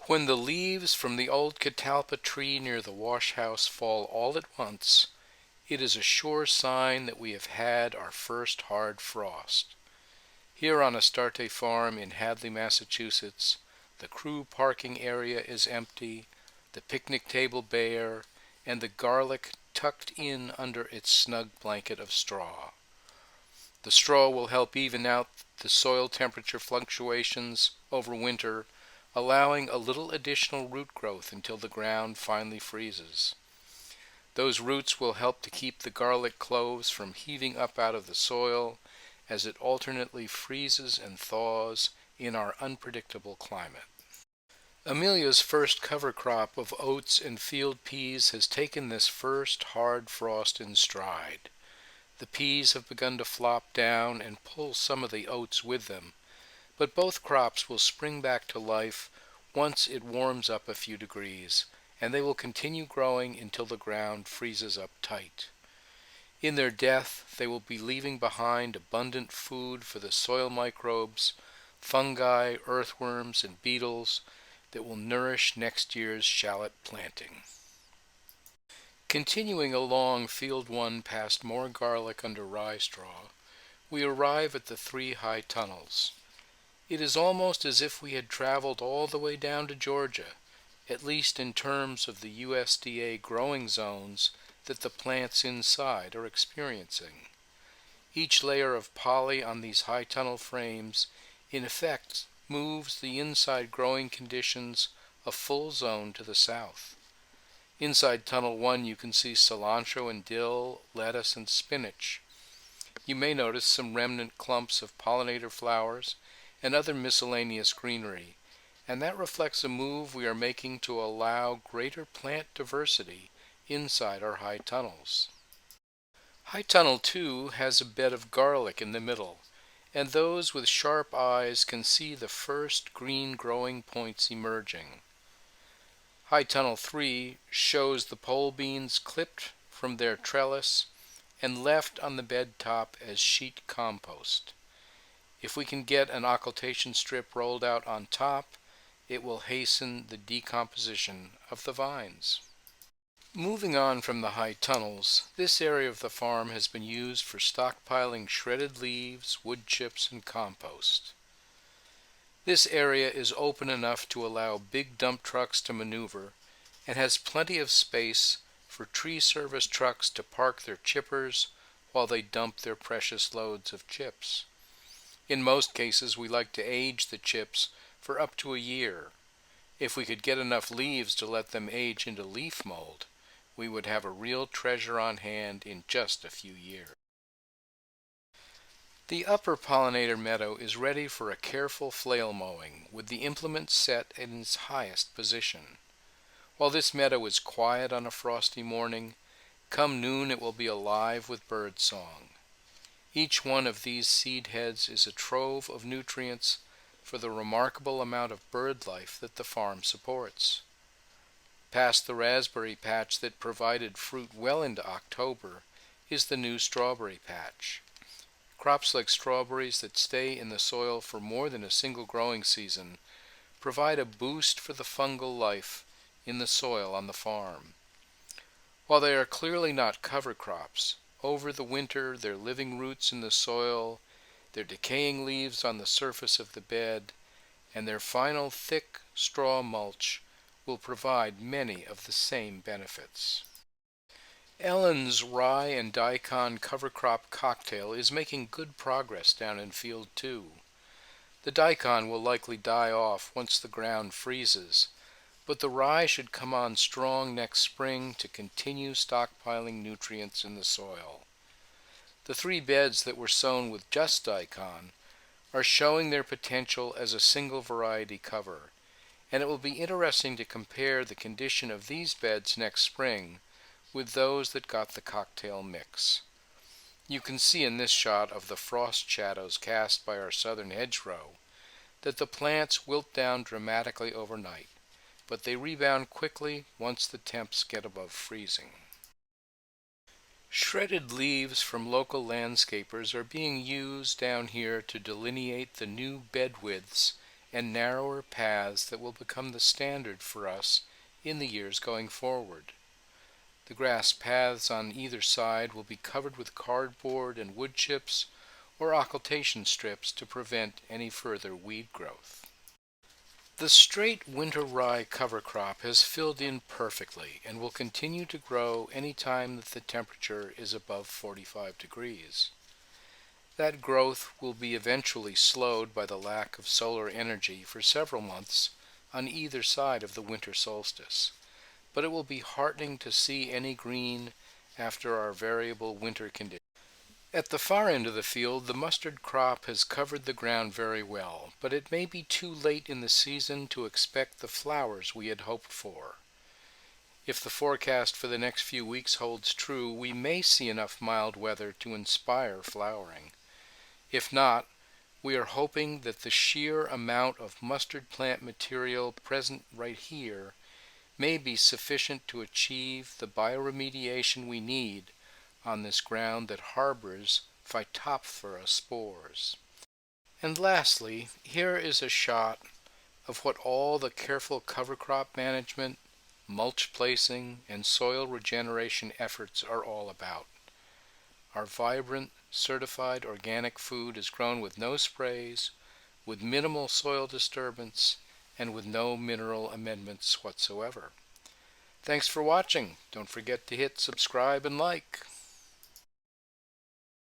When the leaves from the old catalpa tree near the wash house fall all at once, it is a sure sign that we have had our first hard frost. Here on Astarte Farm in Hadley, Massachusetts, the crew parking area is empty, the picnic table bare, and the garlic tucked in under its snug blanket of straw. The straw will help even out the soil temperature fluctuations over winter, allowing a little additional root growth until the ground finally freezes. Those roots will help to keep the garlic cloves from heaving up out of the soil as it alternately freezes and thaws in our unpredictable climate. Amelia's first cover crop of oats and field peas has taken this first hard frost in stride. The peas have begun to flop down and pull some of the oats with them, but both crops will spring back to life once it warms up a few degrees, and they will continue growing until the ground freezes up tight. In their death, they will be leaving behind abundant food for the soil microbes, fungi, earthworms, and beetles that will nourish next year's shallot planting. Continuing along Field 1 past more garlic under rye straw, we arrive at the 3 high tunnels. It is almost as if we had traveled all the way down to Georgia, at least in terms of the USDA growing zones that the plants inside are experiencing. Each layer of poly on these high tunnel frames in effect moves the inside growing conditions a full zone to the south. Inside Tunnel 1 you can see cilantro and dill, lettuce and spinach. You may notice some remnant clumps of pollinator flowers and other miscellaneous greenery, and that reflects a move we are making to allow greater plant diversity inside our high tunnels. High Tunnel 2 has a bed of garlic in the middle, and those with sharp eyes can see the first green growing points emerging. High Tunnel 3 shows the pole beans clipped from their trellis and left on the bed top as sheet compost. If we can get an occultation strip rolled out on top, it will hasten the decomposition of the vines. Moving on from the high tunnels, this area of the farm has been used for stockpiling shredded leaves, wood chips, and compost. This area is open enough to allow big dump trucks to maneuver and has plenty of space for tree service trucks to park their chippers while they dump their precious loads of chips. In most cases, we like to age the chips for up to a year. If we could get enough leaves to let them age into leaf mold, we would have a real treasure on hand in just a few years. The upper pollinator meadow is ready for a careful flail mowing, with the implement set in its highest position. While this meadow is quiet on a frosty morning, come noon it will be alive with bird song. Each one of these seed heads is a trove of nutrients for the remarkable amount of bird life that the farm supports. Past the raspberry patch that provided fruit well into October is the new strawberry patch. Crops like strawberries that stay in the soil for more than a single growing season provide a boost for the fungal life in the soil on the farm. While they are clearly not cover crops, over the winter their living roots in the soil, their decaying leaves on the surface of the bed, and their final thick straw mulch will provide many of the same benefits. Ellen's rye and daikon cover crop cocktail is making good progress down in Field 2. The daikon will likely die off once the ground freezes, but the rye should come on strong next spring to continue stockpiling nutrients in the soil. The 3 beds that were sown with just daikon are showing their potential as a single variety cover, and it will be interesting to compare the condition of these beds next spring with those that got the cocktail mix. You can see in this shot of the frost shadows cast by our southern hedgerow that the plants wilt down dramatically overnight, but they rebound quickly once the temps get above freezing. Shredded leaves from local landscapers are being used down here to delineate the new bed widths and narrower paths that will become the standard for us in the years going forward. The grass paths on either side will be covered with cardboard and wood chips or occultation strips to prevent any further weed growth. The straight winter rye cover crop has filled in perfectly and will continue to grow any time that the temperature is above 45 degrees. That growth will be eventually slowed by the lack of solar energy for several months on either side of the winter solstice, but it will be heartening to see any green after our variable winter conditions. At the far end of the field, the mustard crop has covered the ground very well, but it may be too late in the season to expect the flowers we had hoped for. If the forecast for the next few weeks holds true, we may see enough mild weather to inspire flowering. If not, we are hoping that the sheer amount of mustard plant material present right here may be sufficient to achieve the bioremediation we need on this ground that harbors Phytophthora spores. And lastly, here is a shot of what all the careful cover crop management, mulch placing, and soil regeneration efforts are all about. Our vibrant, certified organic food is grown with no sprays, with minimal soil disturbance, and with no mineral amendments whatsoever. Thanks for watching. Don't forget to hit subscribe and like.